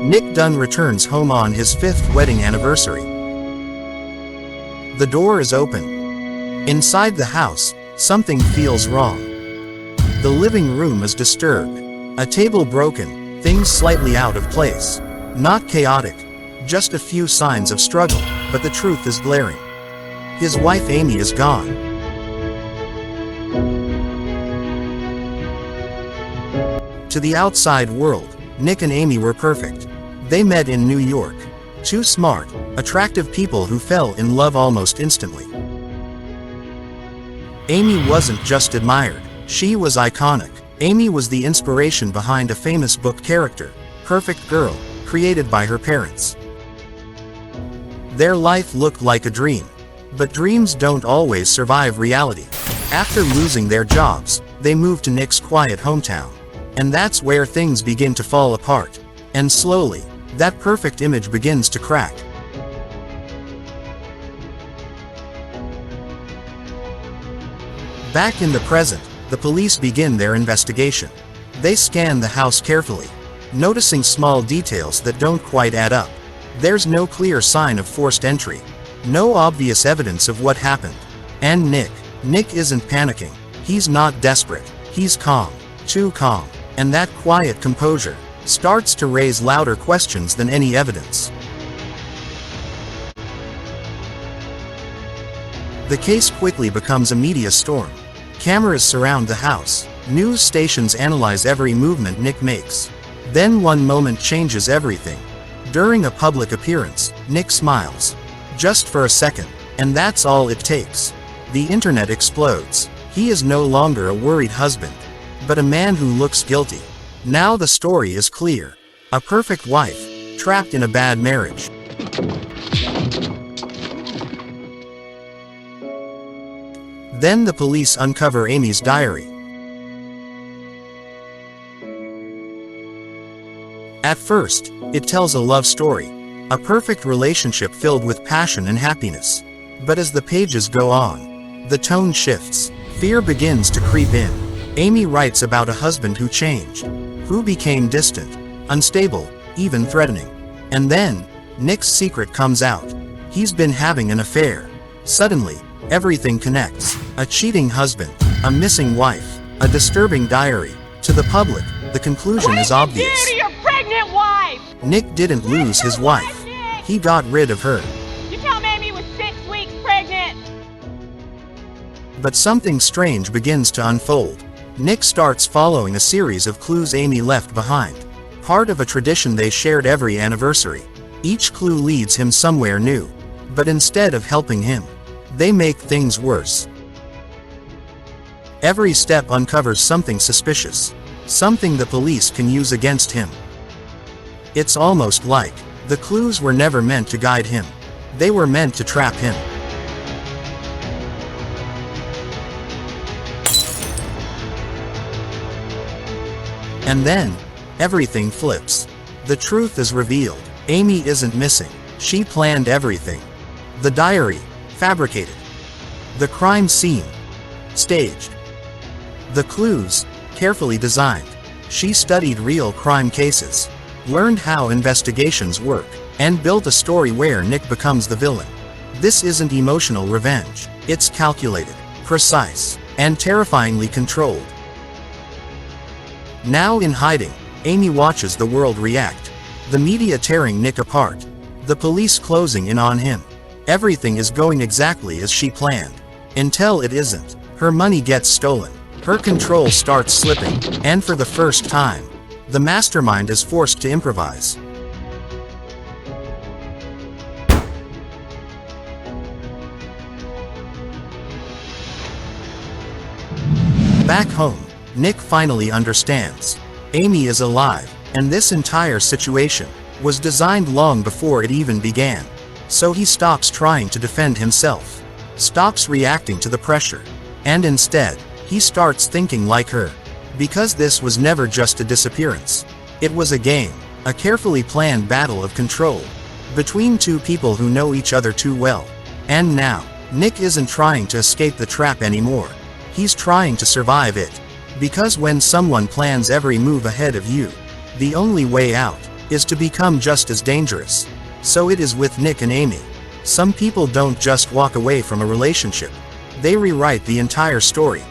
Nick Dunn returns home on his 5th wedding anniversary. The door is open. Inside the house, something feels wrong. The living room is disturbed. A table broken, things slightly out of place. Not chaotic, just a few signs of struggle, but the truth is glaring. His wife Amy is gone. To the outside world, Nick and Amy were perfect. They met in New York. Two smart, attractive people who fell in love almost instantly. Amy wasn't just admired, she was iconic. Amy was the inspiration behind a famous book character, Perfect Girl, created by her parents. Their life looked like a dream. But dreams don't always survive reality. After losing their jobs, they moved to Nick's quiet hometown. And that's where things begin to fall apart. And slowly, that perfect image begins to crack. Back in the present, the police begin their investigation. They scan the house carefully, noticing small details that don't quite add up. There's no clear sign of forced entry. No obvious evidence of what happened. And Nick isn't panicking. He's not desperate. He's calm. Too calm. And that quiet composure starts to raise louder questions than any evidence. The case quickly becomes a media storm. Cameras surround the house. News stations analyze every movement Nick makes. Then one moment changes everything. During a public appearance, Nick smiles. Just for a second. And that's all it takes. The internet explodes. He is no longer a worried husband, but a man who looks guilty. Now the story is clear. A perfect wife, trapped in a bad marriage. Then the police uncover Amy's diary. At first, it tells a love story. A perfect relationship filled with passion and happiness. But as the pages go on, the tone shifts. Fear begins to creep in. Amy writes about a husband who changed, who became distant, unstable, even threatening. And then, Nick's secret comes out. He's been having an affair. Suddenly, everything connects. A cheating husband, a missing wife, a disturbing diary. To the public, the conclusion is obvious. What did you do to your pregnant wife? Nick didn't lose his wife. He got rid of her. You tell me Amy was 6 weeks pregnant. But something strange begins to unfold. Nick starts following a series of clues Amy left behind. Part of a tradition they shared every anniversary. Each clue leads him somewhere new. But instead of helping him, they make things worse. Every step uncovers something suspicious. Something the police can use against him. It's almost like the clues were never meant to guide him. They were meant to trap him. And then, everything flips. The truth is revealed. Amy isn't missing. She planned everything. The diary, fabricated. The crime scene, staged. The clues, carefully designed. She studied real crime cases, learned how investigations work, and built a story where Nick becomes the villain. This isn't emotional revenge. It's calculated, precise, and terrifyingly controlled. Now in hiding, Amy watches the world react. The media tearing Nick apart. The police closing in on him. Everything is going exactly as she planned. Until it isn't. Her money gets stolen. Her control starts slipping. And for the first time, the mastermind is forced to improvise. Back home, Nick finally understands. Amy is alive, and this entire situation was designed long before it even began. So he stops trying to defend himself, stops reacting to the pressure, and instead, he starts thinking like her. Because this was never just a disappearance. It was a game, a carefully planned battle of control, between two people who know each other too well. And now, Nick isn't trying to escape the trap anymore. He's trying to survive it. Because when someone plans every move ahead of you, the only way out is to become just as dangerous. So it is with Nick and Amy. Some people don't just walk away from a relationship. They rewrite the entire story.